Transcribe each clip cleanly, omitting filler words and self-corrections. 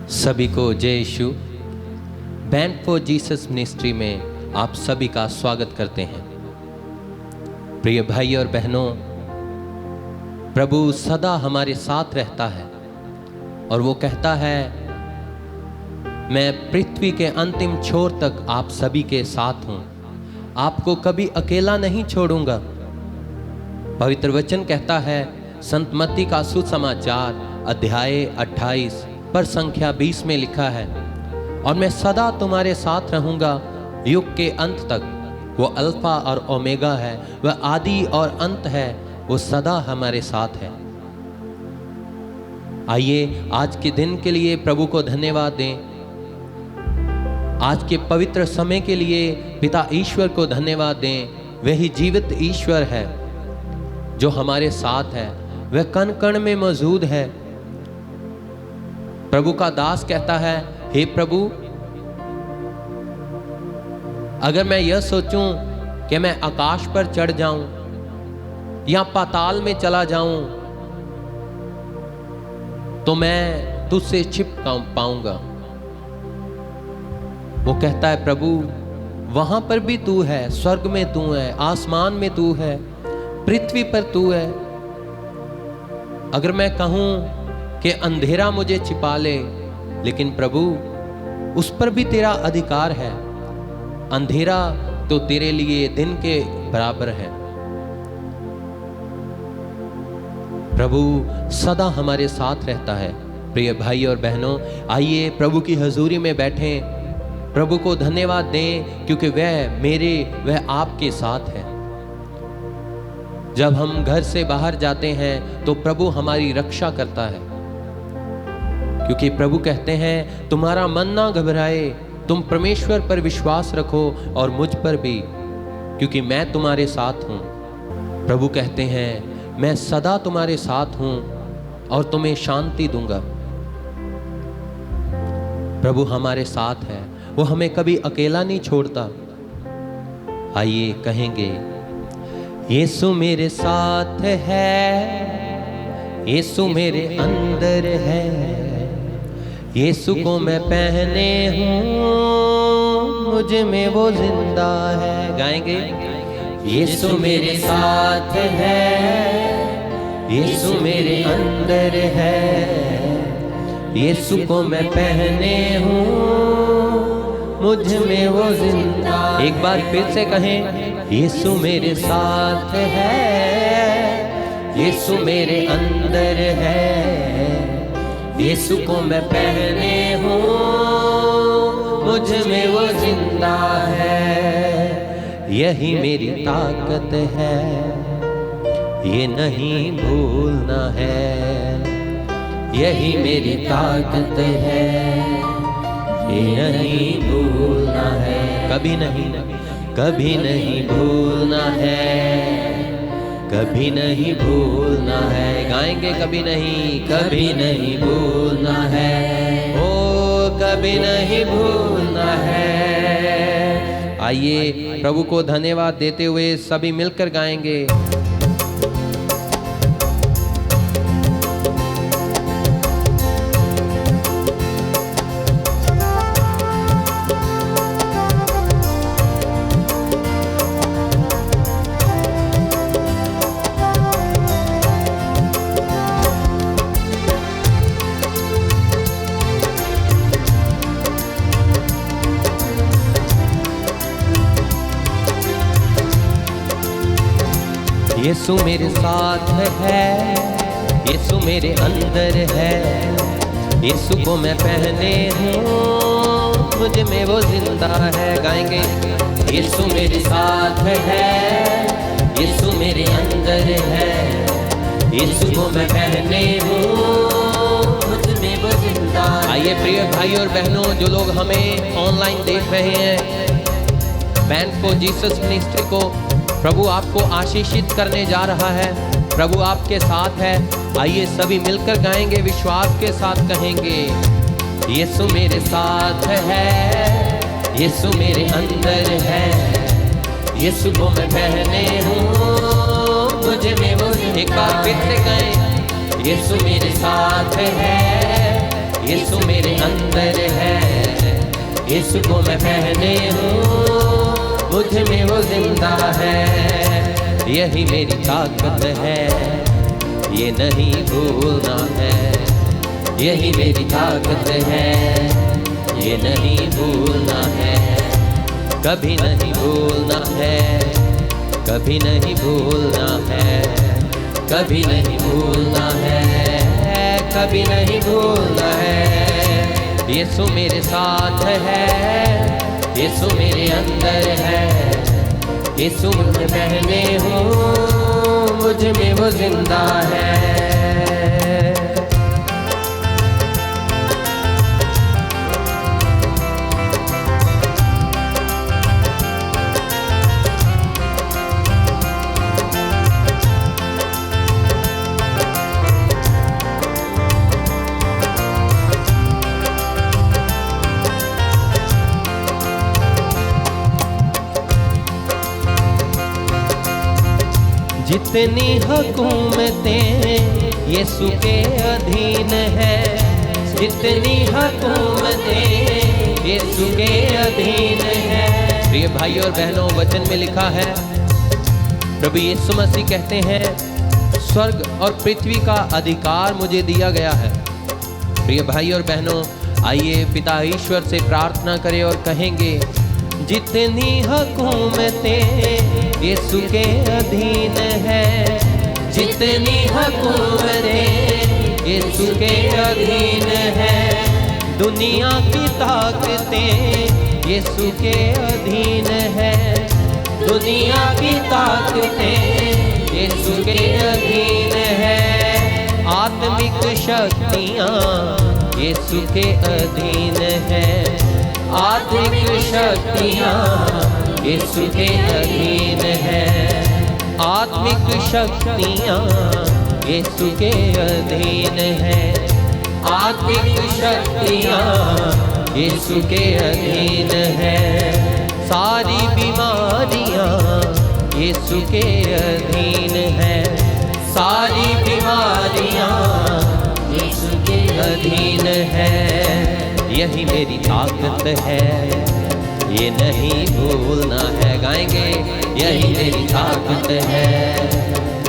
सभी को जय यीशु। बैंड फॉर जीसस मिनिस्ट्री में आप सभी का स्वागत करते हैं। प्रिय भाई और बहनों, प्रभु सदा हमारे साथ रहता है और वो कहता है, मैं पृथ्वी के अंतिम छोर तक आप सभी के साथ हूं, आपको कभी अकेला नहीं छोड़ूंगा। पवित्र वचन कहता है, संत मत्ती का सुसमाचार अध्याय 28 पर संख्या 20 में लिखा है, और मैं सदा तुम्हारे साथ रहूंगा युग के अंत तक। वो अल्फा और ओमेगा है, वह आदि और अंत है, वो सदा हमारे साथ है। आइए आज के दिन के लिए प्रभु को धन्यवाद दें। आज के पवित्र समय के लिए पिता ईश्वर को धन्यवाद दें। वही जीवित ईश्वर है जो हमारे साथ है, वह कण कण में मौजूद है। प्रभु का दास कहता है, हे प्रभु, अगर मैं यह सोचूं कि मैं आकाश पर चढ़ जाऊं या पाताल में चला जाऊं तो मैं तुझसे छिप पाऊंगा। वो कहता है, प्रभु वहां पर भी तू है, स्वर्ग में तू है, आसमान में तू है, पृथ्वी पर तू है। अगर मैं कहूं कि अंधेरा मुझे छिपा ले, लेकिन प्रभु उस पर भी तेरा अधिकार है। अंधेरा तो तेरे लिए दिन के बराबर है। प्रभु सदा हमारे साथ रहता है। प्रिय भाई और बहनों, आइए प्रभु की हजूरी में बैठें, प्रभु को धन्यवाद दें, क्योंकि वह आपके साथ है। जब हम घर से बाहर जाते हैं तो प्रभु हमारी रक्षा करता है, क्योंकि प्रभु कहते हैं, तुम्हारा मन ना घबराए, तुम परमेश्वर पर विश्वास रखो और मुझ पर भी, क्योंकि मैं तुम्हारे साथ हूं। प्रभु कहते हैं, मैं सदा तुम्हारे साथ हूं और तुम्हें शांति दूंगा। प्रभु हमारे साथ है, वो हमें कभी अकेला नहीं छोड़ता। आइए कहेंगे, यीशु मेरे साथ है, यीशु मेरे अंदर है, यीशु को मैं पहने हूँ, मुझ में वो जिंदा है। गाएंगे, यीशु मेरे साथ है, यीशु मेरे अंदर है, यीशु को मैं पहने हूँ, मुझ में वो जिंदा। एक बार फिर से कहें, यीशु मेरे साथ है, यीशु मेरे अंदर है, यीशु को मैं पहने हूँ, मुझ में वो जिंदा है। यही मेरी ताकत है, ये नहीं भूलना है। यही मेरी ताकत है, ये नहीं भूलना है। कभी नहीं, कभी नहीं भूलना है, कभी नहीं भूलना है। गाएंगे, कभी नहीं भूलना है, ओ कभी नहीं भूलना है। आइए प्रभु को धन्यवाद देते हुए सभी मिलकर गाएंगे। यीशु मेरे साथ है, यीशु मेरे अंदर है, यीशु को मैं पहने हूँ, मुझ में वो जिंदा है। गाएंगे, यीशु मेरे साथ है, यीशु मेरे अंदर है, यीशु को मैं पहने हूँ, मुझ में वो जिंदा है। आइए प्रिय भाई और बहनों, जो लोग हमें ऑनलाइन देख रहे हैं, बैंड फॉर जीसस मिनिस्ट्री को प्रभु आपको आशीषित करने जा रहा है। प्रभु आपके साथ है। आइए सभी मिलकर गाएंगे, विश्वास के साथ कहेंगे, यीशु मेरे साथ है, यीशु मेरे अंदर है, यीशु को मैं पहने हूँ, मुझ में वो। एक बार फिर से गाएं, यीशु मेरे साथ है, यीशु मेरे अंदर है, यीशु को मैं पहने हूँ, मुझ में वो जिंदा है। यही मेरी ताकत है, ये नहीं भूलना है। यही मेरी ताकत है, ये नहीं भूलना है। कभी नहीं भूलना है, कभी नहीं भूलना है, कभी नहीं भूलना है, कभी नहीं भूलना है। यीशु मेरे साथ है, यीशु मेरे अंदर है, यीशु मुझे पहने हूँ, मुझ में वो जिंदा है। जितनी हुकूमतें यीशु के अधीन है, जितनी हुकूमतें यीशु के अधीन है। प्रिय भाई और बहनों, वचन में लिखा है, प्रभु यीशु मसीह कहते हैं, स्वर्ग और पृथ्वी का अधिकार मुझे दिया गया है। प्रिय भाई और बहनों, आइए पिता ईश्वर से प्रार्थना करें और कहेंगे, जितनी हुकूमतें यीशु के अधीन है, जितनी हुकूमतें यीशु के अधीन है, दुनिया की ताकतें यीशु के अधीन है, दुनिया की ताकतें यीशु के अधीन है, आत्मिक शक्तियाँ यीशु के अधीन है, आत्मिक शक्तियाँ यीशु के अधीन है, आत्मिक शक्तियाँ यीशु के अधीन है, आत्मिक शक्तियाँ यीशु के अधीन है, सारी बीमारियाँ यीशु के अधीन है, सारी बीमारियाँ यीशु के अधीन है। यही मेरी ताकत है, ये नहीं भूलना है। गाएंगे, यही मेरी ताकत है,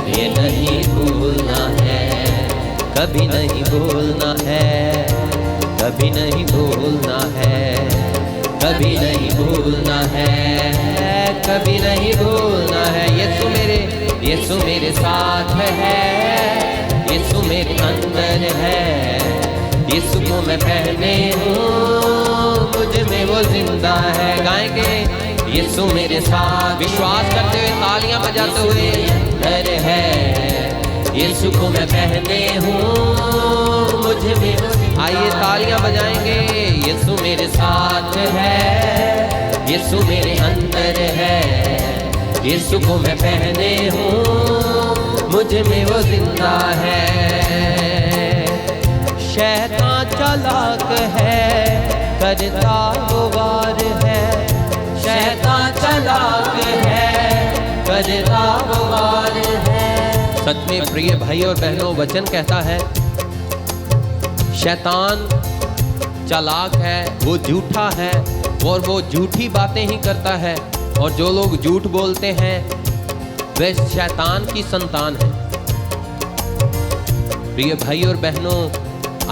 ये नहीं भूलना है, कभी नहीं भूलना है, कभी नहीं भूलना है, कभी नहीं भूलना है, कभी नहीं भूलना है। यीशु मेरे साथ है, यीशु मेरे अंदर है, यीशु को मैं पहने हूँ, मुझ में वो जिंदा है। गाएंगे, यीशु मेरे साथ, विश्वास करते हुए तालियां बजाते हुए, अंदर है, यीशु को मैं पहने हूँ, मुझ में वो। आइए तालियां बजाएंगे, यीशु मेरे साथ है, यीशु मेरे अंदर है, यीशु को मैं पहने हूँ, मुझ में वो जिंदा है। शैतान चालाक है, करता वो वार है, शैतान चालाक है, करता वो वार है। सच में प्रिय भाई और बहनों, वचन कहता है, शैतान चालाक है, वो झूठा है और वो झूठी बातें ही करता है, और जो लोग झूठ बोलते हैं वे शैतान की संतान है। प्रिय भाई और बहनों,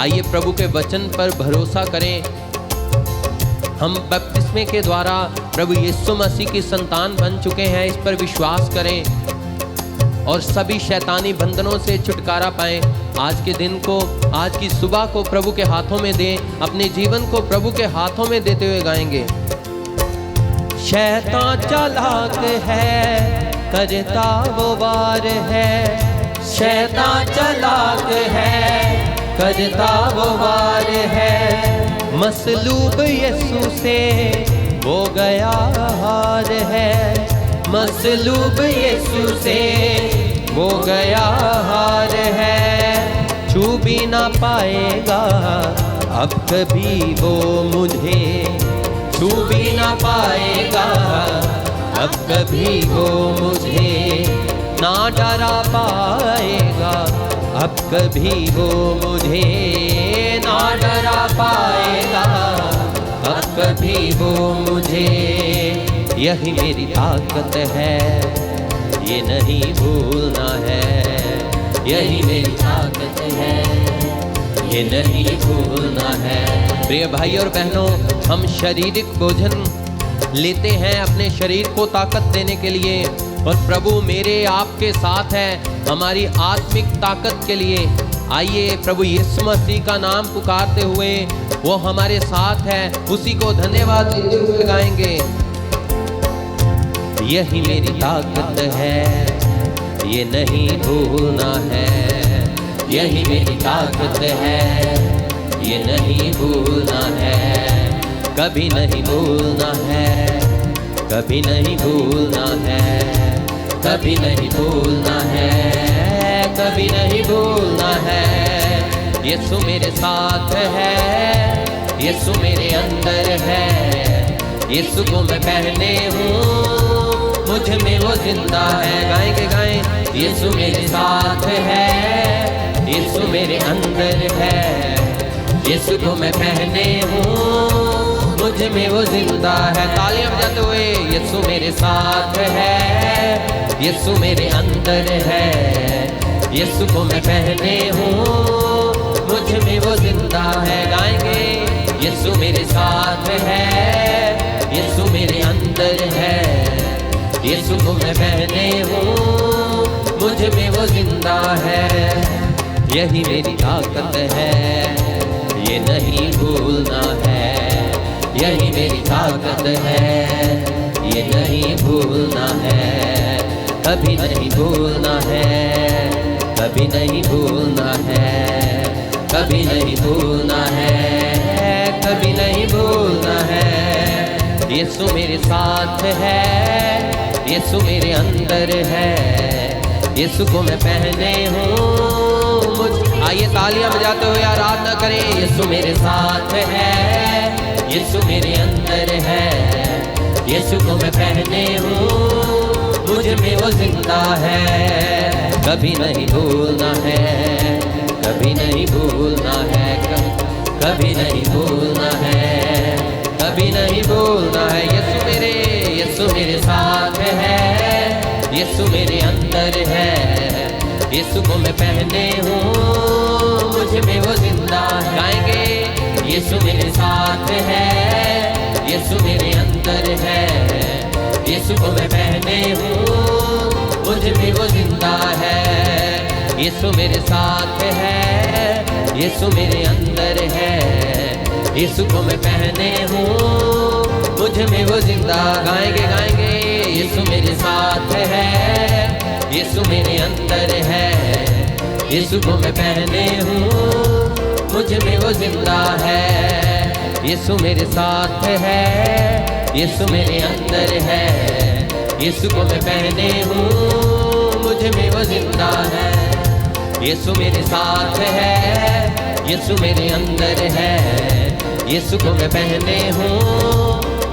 आइए प्रभु के वचन पर भरोसा करें। हम बपतिस्मे के द्वारा प्रभु यीशु मसीह की संतान बन चुके हैं, इस पर विश्वास करें और सभी शैतानी बंधनों से छुटकारा पाएं। आज के दिन को, आज की सुबह को प्रभु के हाथों में दें, अपने जीवन को प्रभु के हाथों में देते हुए गाएंगे। शैतान चालाक है, करता वो वार है, शैतान चालाक है, करता वो वार है, मसलूब यीशु से हो गया हार है, मसलूब यीशु से हो गया हार है। छू भी ना पाएगा अब कभी वो मुझे, छू भी ना पाएगा अब कभी वो मुझे, ना डरा पाएगा अब कभी वो मुझे, ना ना डरा पाएगा अब कभी वो मुझे। यही मेरी ताकत है, ये नहीं भूलना है। यही मेरी ताकत है, ये नहीं भूलना है। प्रिय भाई और बहनों, हम शारीरिक भोजन लेते हैं अपने शरीर को ताकत देने के लिए, और प्रभु मेरे आपके साथ है हमारी आत्मिक ताकत के लिए। आइए प्रभु यीशु मसीह का नाम पुकारते हुए, वो हमारे साथ है, उसी को धन्यवाद देते हुए गाएंगे। यही मेरी ताकत है, ये नहीं भूलना है। यही मेरी ताकत है, ये नहीं भूलना है। कभी नहीं भूलना है, कभी नहीं भूलना है, कभी नहीं भूलना है, कभी नहीं भूलना है। यीशु मेरे साथ है, यीशु मेरे अंदर है। यीशु को मैं पहने हूँ, मुझ में वो जिंदा है। गाएंगे गाएं। यीशु मेरे साथ है, यीशु मेरे अंदर है। यीशु को मैं पहने हूँ, मुझ में वो जिंदा है। तालियां बजाते हुए, यीशु मेरे साथ है, यीशु मेरे अंदर है। यीशु को मैं पहने हूँ, मुझ में वो जिंदा है। गाएंगे। यीशु मेरे साथ है, यीशु मेरे अंदर है। यीशु को मैं पहने हूँ, मुझ में वो जिंदा है। यही मेरी ताकत है, ये नहीं भूलना है। यही मेरी ताकत है, ये नहीं भूलना है। कभी नहीं भूलना है, कभी नहीं भूलना है, कभी नहीं भूलना है, कभी नहीं भूलना है। यीशु मेरे साथ है, यीशु मेरे अंदर है। यीशु को मैं पहने हूँ। आइए तालियां बजाते हुए आराधना करें। यीशु मेरे साथ है, यीशु मेरे अंदर है। यीशु को मैं पहने हूँ, मुझ में वो जिंदा है। कभी नहीं भूलना है, कभी नहीं भूलना है, कभी नहीं भूलना है, कभी नहीं भूलना है। यीशु मेरे साथ है, यीशु मेरे अंदर है। यीशु को मैं पहने हूँ, मुझ में वो जिंदा है। गाएंगे। यीशु मेरे साथ है, यीशु मेरे अंदर है। यीशु को मैं पहने हूँ, मुझ में वो जिंदा है। यीशु मेरे साथ है, यीशु मेरे अंदर है। यीशु को मैं पहने हूँ, मुझ में वो जिंदा। गाएंगे गाएंगे। यीशु मेरे साथ है, यीशु मेरे अंदर है। यीशु को मैं पहने हूँ, मुझ में वो जिंदा है। यीशु मेरे साथ है, यीशु मेरे अंदर है। यीशु को मैं पहने हूँ, मुझ में वो जिंदा है। यीशु मेरे साथ है, यीशु मेरे अंदर है। यीशु को मैं पहने हूँ,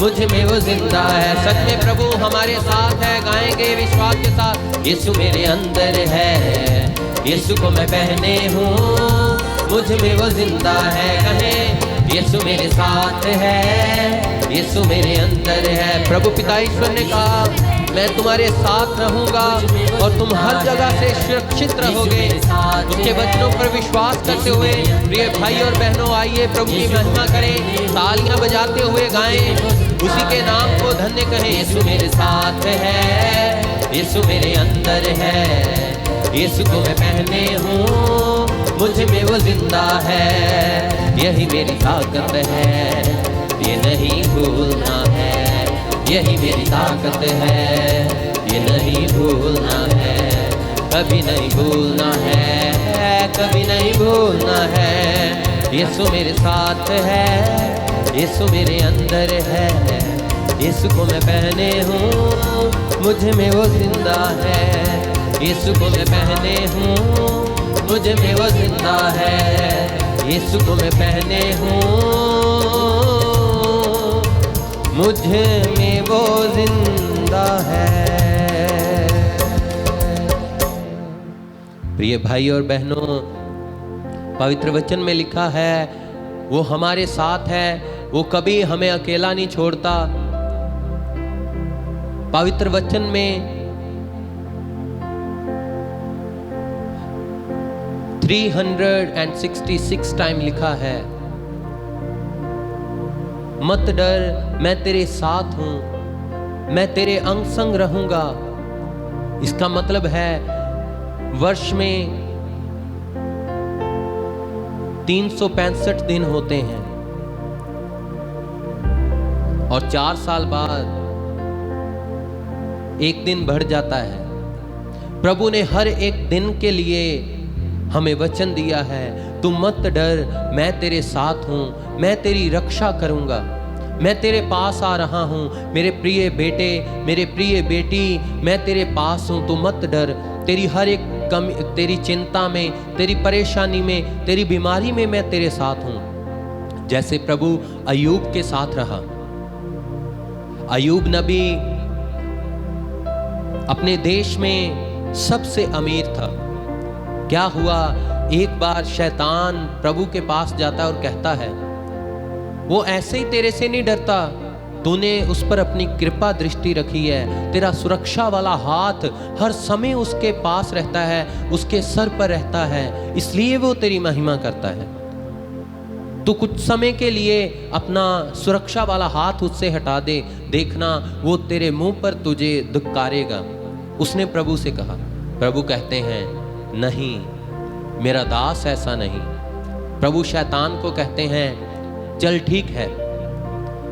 मुझ में वो जिंदा है। सच में प्रभु हमारे साथ है। गाएंगे विश्वास के साथ। यीशु मेरे अंदर है, यीशु को मैं पहने हूँ, मुझ में वो जिंदा है। कहें। यीशु मेरे साथ है, यीशु मेरे अंदर है। प्रभु पिता ईश्वर ने कहा, मैं तुम्हारे साथ रहूंगा और तुम हर जगह से सुरक्षित रहोगे। उसके वचनों पर विश्वास करते हुए प्रिय भाई और बहनों, आइए प्रभु की महिमा करें। तालियां बजाते हुए गाएं, उसी के नाम को धन्य कहें। यीशु मेरे साथ है, यीशु मेरे अंदर है। यीशु को मैं पहने हूँ, मुझ में वो जिंदा है। यही मेरी ताकत है, ये नहीं भूलना है। यही मेरी ताकत है, ये नहीं भूलना है। कभी नहीं भूलना है, कभी नहीं भूलना है। यीशु मेरे साथ है, यीशु मेरे अंदर है। यीशु को मैं पहने हूँ, मुझ में वो जिंदा है। यीशु को मैं पहने हूँ, मुझ में वो जिंदा है। यीशु को मैं पहने हूँ, मुझ में वो जिंदा है। प्रिय भाई और बहनों, पवित्र वचन में लिखा है, वो हमारे साथ है, वो कभी हमें अकेला नहीं छोड़ता। पवित्र वचन में 366 टाइम लिखा है, मत डर, मैं तेरे साथ हूं, मैं तेरे अंग संग रहूंगा। इसका मतलब है वर्ष में 365 दिन होते हैं और 4 साल बाद एक दिन बढ़ जाता है। प्रभु ने हर एक दिन के लिए हमें वचन दिया है, तू मत डर, मैं तेरे साथ हूं, मैं तेरी रक्षा करूंगा, मैं तेरे पास आ रहा हूं, मेरे प्रिय बेटे, मेरे प्रिय बेटी, मैं तेरे पास हूं, तू मत डर। तेरी हर एक कमी, तेरी चिंता में, तेरी परेशानी में, तेरी बीमारी में मैं तेरे साथ हूं। जैसे प्रभु अय्यूब के साथ रहा। अय्यूब नबी अपने देश में सबसे अमीर था। क्या हुआ, एक बार शैतान प्रभु के पास जाता है और कहता है, वो ऐसे ही तेरे से नहीं डरता, तूने उस पर अपनी कृपा दृष्टि रखी है, तेरा सुरक्षा वाला हाथ हर समय उसके पास रहता है, उसके सर पर रहता है, इसलिए वो तेरी महिमा करता है। तू कुछ समय के लिए अपना सुरक्षा वाला हाथ उससे हटा दे, देखना वो तेरे मुंह पर तुझे धिक्कारेगा। उसने प्रभु से कहा। प्रभु कहते हैं, नहीं, मेरा दास ऐसा नहीं। प्रभु शैतान को कहते हैं, चल ठीक है,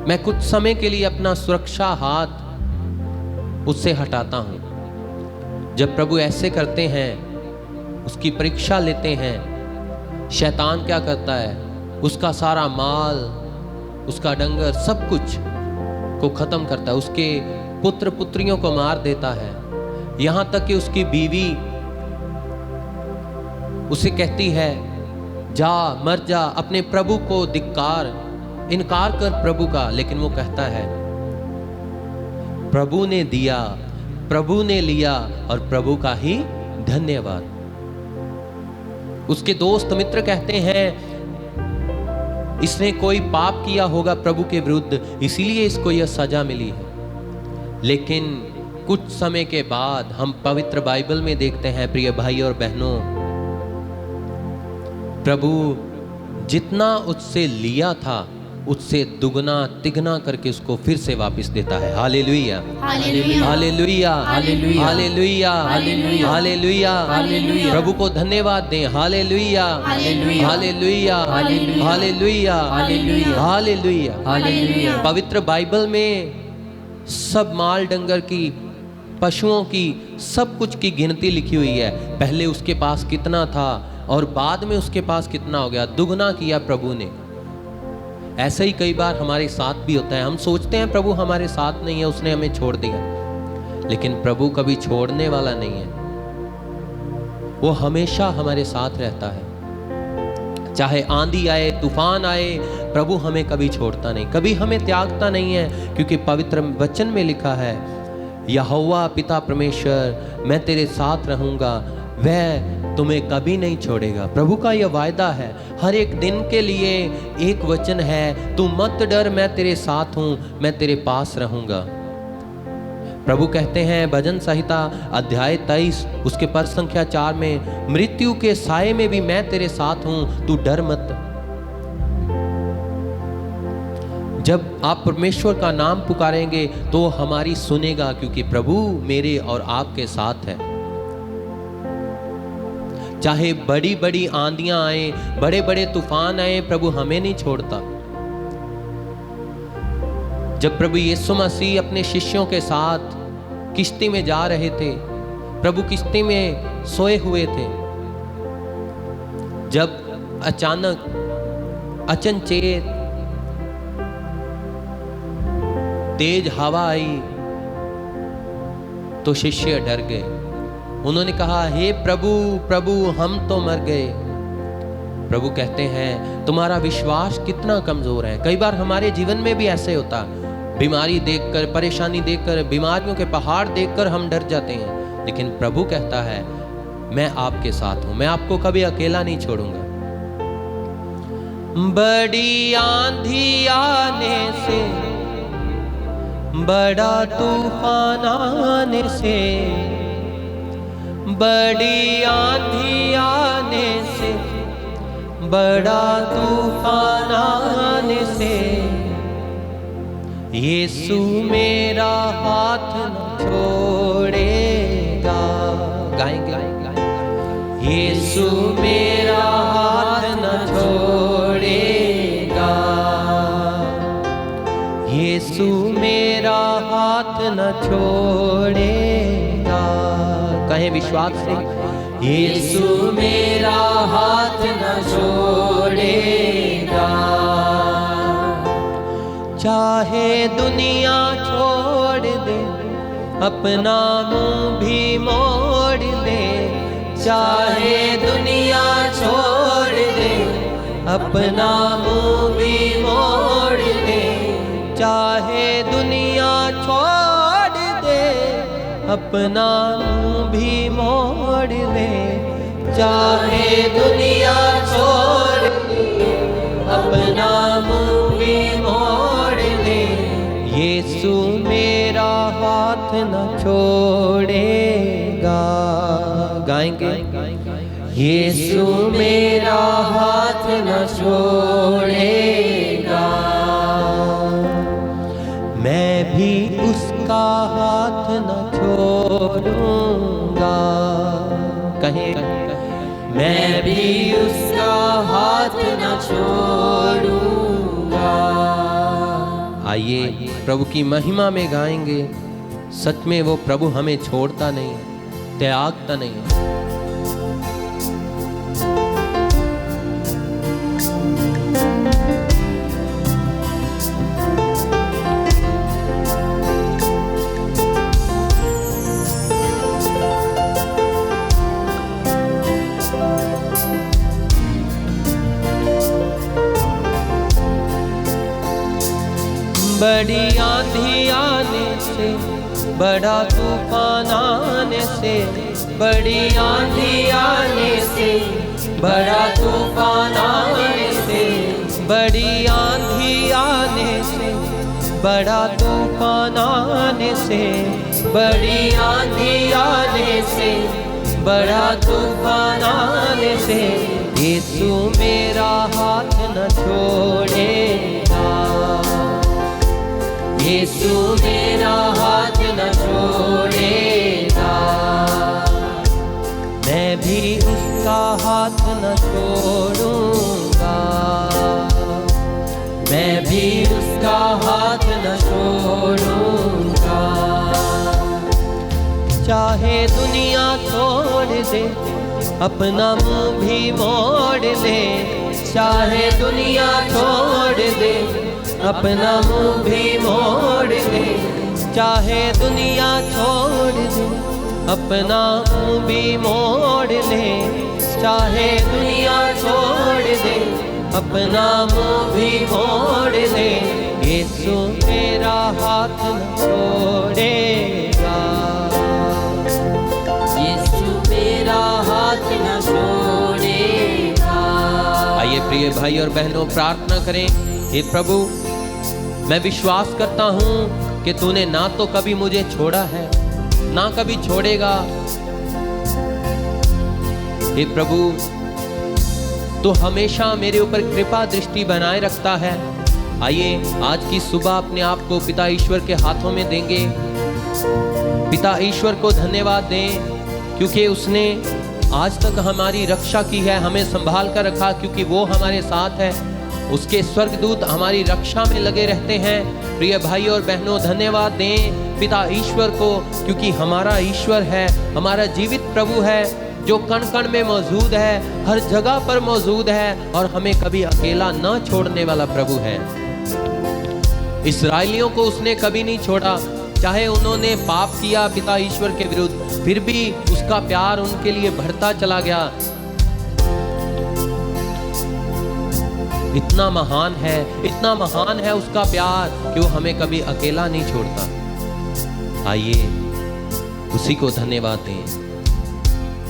मैं कुछ समय के लिए अपना सुरक्षा हाथ उससे हटाता हूं। जब प्रभु ऐसे करते हैं, उसकी परीक्षा लेते हैं, शैतान क्या करता है, उसका सारा माल, उसका डंगर, सब कुछ को खत्म करता है, उसके पुत्र पुत्रियों को मार देता है। यहां तक कि उसकी बीवी उसे कहती है, जा मर जा, अपने प्रभु को धिक्कार, इनकार कर प्रभु का। लेकिन वो कहता है, प्रभु ने दिया, प्रभु ने लिया और प्रभु का ही धन्यवाद। उसके दोस्त मित्र कहते हैं, इसने कोई पाप किया होगा प्रभु के विरुद्ध, इसीलिए इसको यह सजा मिली है। लेकिन कुछ समय के बाद हम पवित्र बाइबल में देखते हैं, प्रिय भाई और बहनों, प्रभु जितना उससे लिया था उससे दुगना तिगना करके उसको फिर से वापस देता है। Hallelujah, hallelujah, hallelujah, hallelujah, hallelujah, hallelujah. प्रभु को धन्यवाद दें। Hallelujah, hallelujah, hallelujah, hallelujah, hallelujah. पवित्र बाइबल में सब माल डंगर की, पशुओं की, सब कुछ की गिनती लिखी हुई है। पहले उसके पास कितना था और बाद में उसके पास कितना हो गया, दुगना किया प्रभु ने। ऐसा ही कई बार हमारे साथ भी होता है। हम सोचते हैं प्रभु हमारे साथ नहीं है, उसने हमें छोड़ दिया, लेकिन प्रभु कभी छोड़ने वाला नहीं है। वो हमेशा हमारे साथ रहता है। चाहे आंधी आए, तूफान आए, प्रभु हमें कभी छोड़ता नहीं, कभी हमें त्यागता नहीं है। क्योंकि पवित्र वचन में लिखा है, यहोवा पिता परमेश्वर, मैं तेरे साथ रहूंगा, वह तुम्हें कभी नहीं छोड़ेगा। प्रभु का यह वायदा है। हर एक दिन के लिए एक वचन है, तू मत डर, मैं तेरे साथ हूं, मैं तेरे पास रहूंगा। प्रभु कहते हैं भजन संहिता अध्याय 23 उसके पद संख्या 4 में, मृत्यु के साए में भी मैं तेरे साथ हूं, तू डर मत। जब आप परमेश्वर का नाम पुकारेंगे तो हमारी सुनेगा, क्योंकि प्रभु मेरे और आपके साथ है। चाहे बड़ी बड़ी आंधियां आए, बड़े बड़े तूफान आए, प्रभु हमें नहीं छोड़ता। जब प्रभु यीशु मसीह अपने शिष्यों के साथ किश्ती में जा रहे थे, प्रभु किश्ती में सोए हुए थे, जब अचानक अचनचेत तेज हवा आई तो शिष्य डर गए। उन्होंने कहा, हे प्रभु प्रभु, हम तो मर गए। प्रभु कहते हैं, तुम्हारा विश्वास कितना कमजोर है। कई बार हमारे जीवन में भी ऐसे होता, बीमारी देखकर, परेशानी देखकर, बीमारियों के पहाड़ देखकर हम डर जाते हैं। लेकिन प्रभु कहता है, मैं आपके साथ हूं, मैं आपको कभी अकेला नहीं छोड़ूंगा। बड़ी आंधी आने से, बड़ा तूफान आने से, बड़ी आंधी आने से, बड़ा तूफान आने से, यीशु मेरा हाथ न छोड़ेगा। गाएंगे, यीशु मेरा हाथ न छोड़ेगा, यीशु मेरा हाथ न छोड़ेगा। कहें विश्वास से, यीशु मेरा हाथ न छोड़ेगा। चाहे दुनिया छोड़ दे, अपना मुंह भी मोड़ ले, चाहे दुनिया छोड़ दे, अपना मुंह भी मोड़ ले, चाहे दुनिया छोड़ दे, अपना मुंह भी मोड़ ले, चाहे दुनिया छोड़ दे, अपना मुंह भी मोड़ ले, यीशु मेरा हाथ न छोड़ेगा। गाएंगे, यीशु मेरा हाथ न छोड़ेगा। मैं भी उसका हाथ न छोड़ूंगा। कहें, मैं भी उसका हाथ न छोड़ूंगा। आइए प्रभु की महिमा में गाएंगे। सच में वो प्रभु हमें छोड़ता नहीं, त्यागता नहीं। बड़ी आंधी आने से, बड़ा तूफान आने से, बड़ी आंधी आने से, बड़ा तूफान आने से, बड़ी आंधी आने से, बड़ा तूफान आने से, बड़ी आंधी आने से, बड़ा तूफान आने से, यीशु मेरा हाथ न छोड़ेगा, यीशु मेरा हाथ न छोड़ेगा। मैं भी उसका हाथ न छोड़ूंगा, मैं भी उसका हाथ न छोड़ूंगा। चाहे दुनिया छोड़ दे, अपना मुंह भी मोड़ ले, चाहे दुनिया छोड़ दे, अपना मुंह भी मोड़ ले, चाहे दुनिया छोड़ दे, अपना मुंह भी मोड़ ले, चाहे दुनिया छोड़ दे, अपना मुंह भी मोड़ ले, यीशु मेरा हाथ न छोड़ेगा, यीशु मेरा हाथ न छोड़ेगा। आइए प्रिय भाई और बहनों, प्रार्थना करें। हे प्रभु, मैं विश्वास करता हूं कि तूने ना तो कभी मुझे छोड़ा है, ना कभी छोड़ेगा। हे प्रभु, तू हमेशा मेरे ऊपर कृपा दृष्टि बनाए रखता है। आइए आज की सुबह अपने आप को पिता ईश्वर के हाथों में देंगे। पिता ईश्वर को धन्यवाद दें क्योंकि उसने आज तक हमारी रक्षा की है, हमें संभाल कर रखा, क्योंकि वो हमारे साथ है। उसके स्वर्गदूत हमारी रक्षा में लगे रहते हैं। प्रिय भाई और बहनों, धन्यवाद दें पिता ईश्वर को, क्योंकि हमारा ईश्वर है, हमारा जीवित प्रभु है, जो कण कण में मौजूद है, हर जगह पर मौजूद है और हमें कभी अकेला न छोड़ने वाला प्रभु है। इस्राएलियों को उसने कभी नहीं छोड़ा, चाहे उन्होंने पाप किया पिता ईश्वर के विरुद्ध, फिर भी उसका प्यार उनके लिए बढ़ता चला गया। इतना महान है, इतना महान है उसका प्यार कि वो हमें कभी अकेला नहीं छोड़ता। आइए उसी को धन्यवाद दें।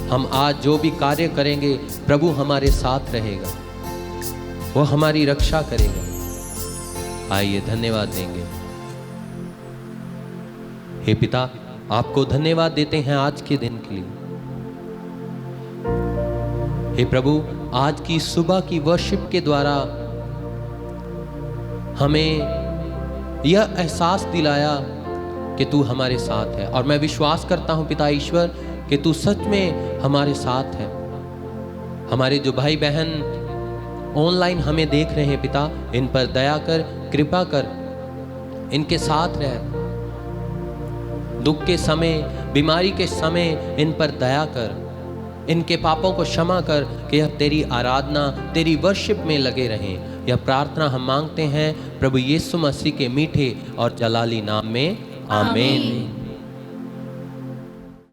हम आज जो भी कार्य करेंगे, प्रभु हमारे साथ रहेगा। वो हमारी रक्षा करेगा। आइए धन्यवाद देंगे। हे पिता, आपको धन्यवाद देते हैं आज के दिन के लिए। हे प्रभु, आज की सुबह की वर्शिप के द्वारा हमें यह एहसास दिलाया कि तू हमारे साथ है, और मैं विश्वास करता हूं पिता ईश्वर कि तू सच में हमारे साथ है। हमारे जो भाई बहन ऑनलाइन हमें देख रहे हैं पिता, इन पर दया कर, कृपा कर, इनके साथ रह। दुख के समय, बीमारी के समय इन पर दया कर, इनके पापों को क्षमा कर कि यह तेरी आराधना, तेरी वर्शिप में लगे रहें। यह प्रार्थना हम मांगते हैं प्रभु यीशु मसीह के मीठे और जलाली नाम में, आमीन।